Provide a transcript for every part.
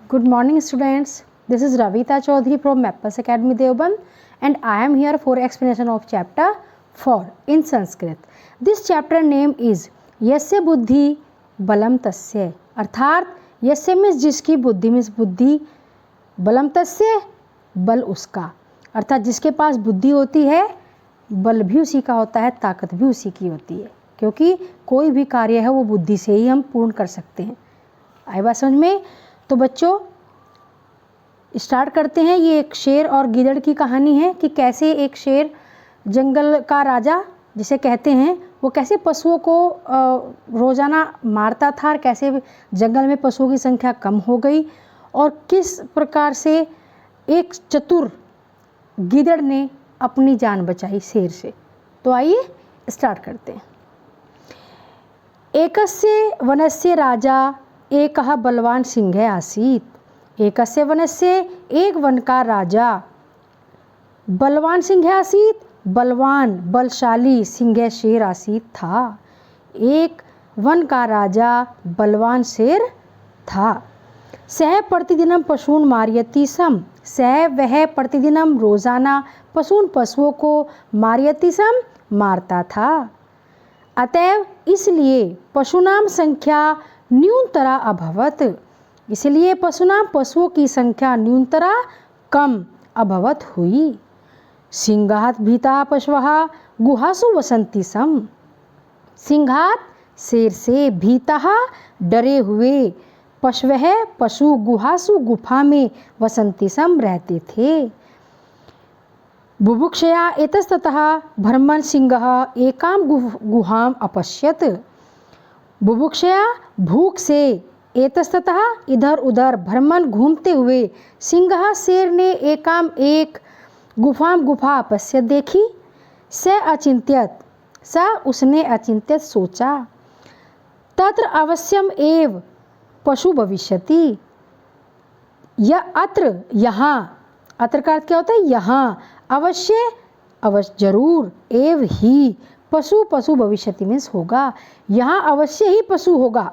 Good morning, students. This is Ravita Chaudhary from Mappers Academy Deoband, and I am here for explanation of chapter 4 in Sanskrit. This chapter name is यस्य बुद्धि बलम तस्य, अर्थात यस्य means जिसकी, बुद्धि means बुद्धि, बलम तस्य बल उसका, अर्थात जिसके पास बुद्धि होती है बल भी उसी का होता है, ताकत भी उसी की होती है, क्योंकि कोई भी कार्य है वो बुद्धि से ही हम पूर्ण कर सकते हैं। आई बात समझ में? तो बच्चों स्टार्ट करते हैं। ये एक शेर और गीदड़ की कहानी है कि कैसे एक शेर, जंगल का राजा जिसे कहते हैं, वो कैसे पशुओं को रोज़ाना मारता था और कैसे जंगल में पशुओं की संख्या कम हो गई और किस प्रकार से एक चतुर गीदड़ ने अपनी जान बचाई शेर से। तो आइए स्टार्ट करते हैं। एकस्य वनस्य राजा एकः बलवान सिंह आसीत्। एकस्य वनस्य, एक वन का राजा, बलवान सिंह आसीत्, बलवान बलशाली सिंह शेर आसीत था। एक वन का राजा बलवान शेर था। सह प्रतिदिनम पशून मारयति सम, सह वह प्रतिदिनम रोजाना पशुओं को मारयति सम मारता था। अतएव इसलिए पशुनाम संख्या न्यूनतरा अभवत, इसलिए पशुओं की संख्या न्यूनतरा कम अभवत हुई। सिंहात भीता पशवः गुहासु वसंती सम, सिंहात शेर से, भीता डरे हुए, पशवः पशु, गुहासु गुफा में, वसंती सम रहते थे। बुभुक्षया एतस्ततः भ्रमन् सिंहः एकां गुहाम अपश्यत। बुभुक्षया भूख से, एतस्ततः इधर उधर, भ्रमण घूमते हुए, सिंह शेर ने एकाम एक, गुफा अपश्यत देखी। स अचिंत्यत, स उसने, अचिंत्यत सोचा, तत्र अवश्यम एव पशु भविष्यति, यह अत्र यहाँ, अत्र का अर्थ क्या होता है? यहाँ, अवश्य जरूर, एव ही, पशु भविष्यति मीन्स होगा, यहाँ अवश्य ही पशु होगा।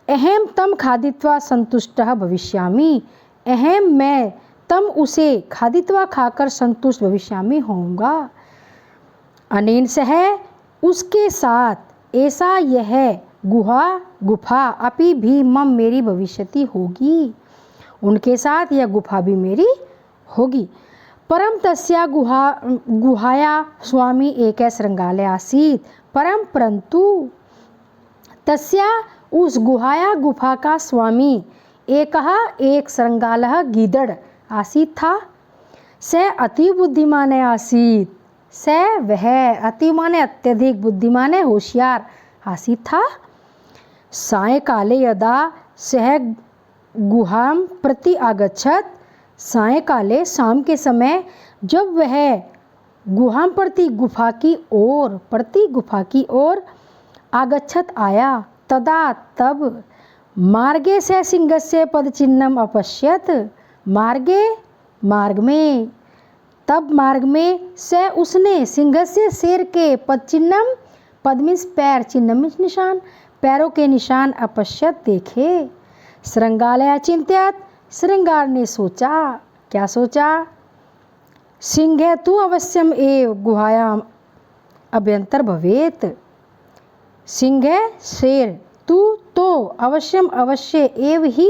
अहम तम खादित्वा संतुष्टः भविष्यामि, अहम मैं, तम उसे, खादित्वा खाकर, संतुष्ट भविष्यामि होऊंगा। अनेन सह उसके साथ, ऐसा यह, गुफा अपि भी मम मेरी भविष्यति होगी, उनके साथ यह गुफा भी मेरी होगी। परम तस्या गुहाया स्वामी एक श्रृंगालय आसीत, परंतु तस्या उस गुफा का स्वामी एक श्रृंगालः गीदड़ आसीत था। स अति बुद्धिमान आसीत, स वह, अति माने अत्यधिक, बुद्धिमान होशियार आसीत था। सायंकाले यदा सह गुहाम प्रति आगच्छत, सायंकाले शाम के समय जब वह गुहाम प्रति गुफा की ओर आगच्छत आया, तदा तब मार्गे से सिंहस्य पदचिन्हम अपश्यत, मार्ग में, तब मार्ग में, से उसने, सिंहस्य शेर के, पदचिन्हम, पद मीन्स पैर, चिन्ह मीन्स निशान, पैरों के निशान, अपश्यत देखे। श्रृंगालय चिंत्यात, श्रृंगार ने सोचा, क्या सोचा? सिंह तू अवश्यम एव गुहायाम अभ्यंतर भवेत, सिंह शेर, तू तो अवश्य एव ही,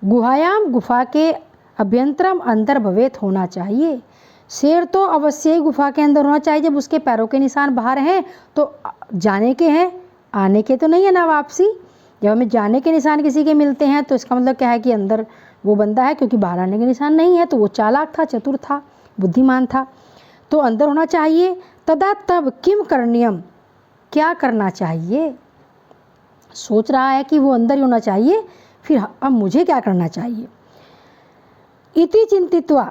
गुहायाम गुफा के, अभ्यंतरम अंदर भवेत होना चाहिए। शेर तो अवश्य ही गुफा के अंदर होना चाहिए। जब उसके पैरों के निशान बाहर हैं तो जाने के हैं, आने के तो नहीं है ना वापसी। जब हमें जाने के निशान किसी के मिलते हैं तो इसका मतलब क्या है कि अंदर वो बंदा है, क्योंकि बाहर आने के निशान नहीं है, तो वो चालाक था, चतुर था, बुद्धिमान था, तो अंदर होना चाहिए। तदा तब किम करणीयम, क्या करना चाहिए? सोच रहा है कि वो अंदर ही होना चाहिए, फिर अब मुझे क्या करना चाहिए? इति चिंतित्वा,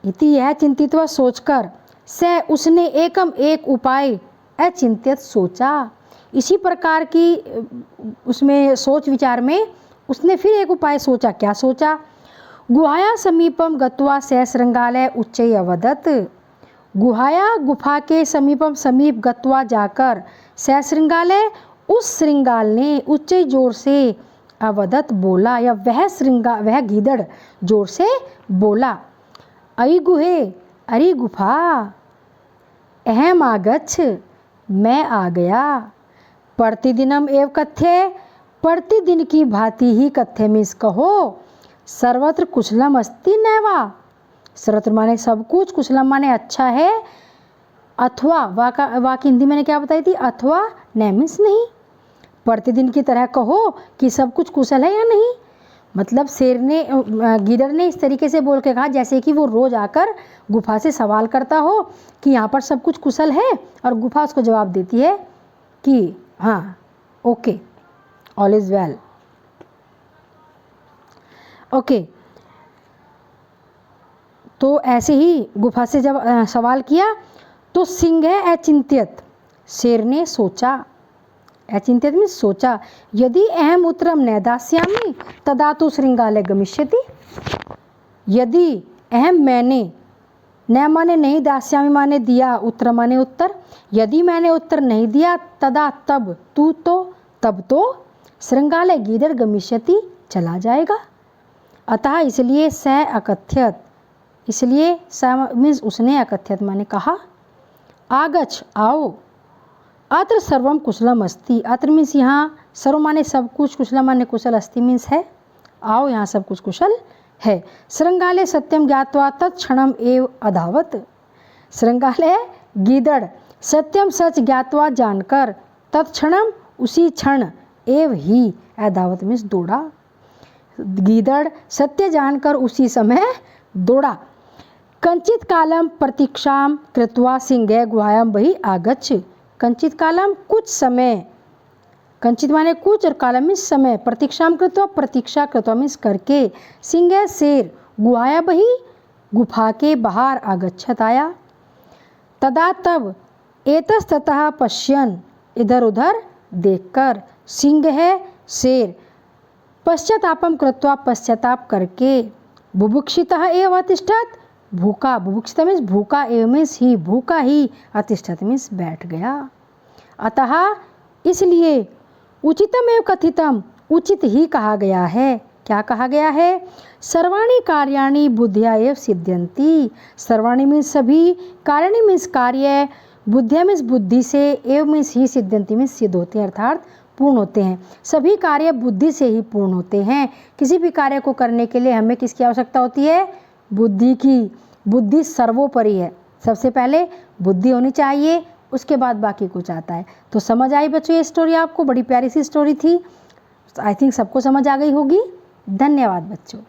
इति यह चिंतित्वा सोचकर, से उसने एकम एक उपाय अचिंतित सोचा। इसी प्रकार की उसमें सोच विचार में उसने फिर एक उपाय सोचा। क्या सोचा? गुहाया समीपम गत्वा स श्रृंगालय उच्चै अवदत्, गुहाया गुफा के समीप गत्वा जाकर, स श्रृंगालय उस श्रृंगाल ने, उच्च जोर से, अवदत बोला, या वह गीदड़ जोर से बोला। अई गुहे, अरे गुफा, अहम आगच्छ, मैं आ गया। प्रतिदिनम एव कथ्य, प्रतिदिन की भांति ही कथ्य मीन्स कहो। सर्वत्र कुशलम अस्ति नैवा, सर्वत्र माने सब कुछ, कुशलम माने अच्छा है, अथवा वाक हिंदी मैंने क्या बताई थी, अथवा न मीन्स नहीं। प्रतिदिन की तरह कहो कि सब कुछ कुशल है या नहीं। मतलब शेर ने, गीदड़ ने इस तरीके से बोल के कहा जैसे कि वो रोज आकर गुफा से सवाल करता हो कि यहाँ पर सब कुछ कुशल है, और गुफा उसको जवाब देती है कि हाँ okay, all is well. Okay, तो ऐसे ही गुफा से जब सवाल किया तो सिंह अचिंत्यत, शेर ने सोचा, अचिंत्यत में सोचा, यदि अहम उत्तरम न दास्यामि तदा तो श्रृंगालय गमिष्यति। यदि अहम मैंने, न माने नहीं, दास्यामि माने दिया, उत्तर माने उत्तर, यदि मैंने उत्तर नहीं दिया, तदा तब, तू तो, तब तो श्रृंगालय गीदड़ गमिष्यति चला जाएगा। अतः इसलिए स अकथ्यत, इसलिए स मीन्स उसने, अकथ्यत माने कहा, आगच्छ आओ, अत्र सर्वम कुशलम अस्ति, अत्र मीन्स यहाँ, सर्व माने सब कुछ, कुशलम माने कुशल, अस्ति मीन्स है, आओ यहाँ सब कुछ कुशल है। श्रृंगालय सत्यम ज्ञात्वा तत्क्षणम एव अधावत, श्रृंगालय गीदड़ सत्यम सच ज्ञात्वा जानकर, तत्क्षणम उसी क्षण, एव ही, अधावत मीन्स दौड़ा, गीदड़ सत्य जानकर उसी समय दौड़ा। कंचित कालम प्रतीक्षाम कृत्वा सिंह गुहायाम बहि आगच्छ, कंचित कालम कुछ समय, कंचित माने कुछ और कालम मीन्स समय, प्रतीक्षाम कृत्वा प्रतीक्षा कृत्वा मीन्स करके, सिंह शेर गुहाया बहि गुफा के बाहर, आगच्छत आया। तदा तब, एतस्ततः पश्यन इधर उधर देखकर, सिंह है शेर पश्चातापम कृत्वा पश्चाताप करके, बुभुक्षितः एव अतिष्ठत, भूखा, बुभुक्षित मीन्स भूखा, एव मीन्स ही, भूखा ही, अतिष्ठत मीन्स बैठ गया। अतः इसलिए, उचितम एव कथितम, उचित ही कहा गया है, क्या कहा गया है, सर्वाणि कार्याणि बुद्धिया एव सिद्ध्यन्ति, सर्वाणि मीन्स सभी, कार्याणि मीन्स कार्य, बुद्धिया मीन्स बुद्धि से, एव मीन्स ही, सिद्ध्यन्ति मीन्स सिद्ध होते हैं, अर्थात पूर्ण होते हैं। सभी कार्य बुद्धि से ही पूर्ण होते हैं। किसी भी कार्य को करने के लिए हमें किसकी आवश्यकता होती है, बुद्धि की। बुद्धि सर्वोपरि है, सबसे पहले बुद्धि होनी चाहिए, उसके बाद बाकी कुछ आता है। तो समझ आई बच्चों ये स्टोरी आपको, बड़ी प्यारी सी स्टोरी थी, आई थिंक सबको समझ आ गई होगी। धन्यवाद बच्चों।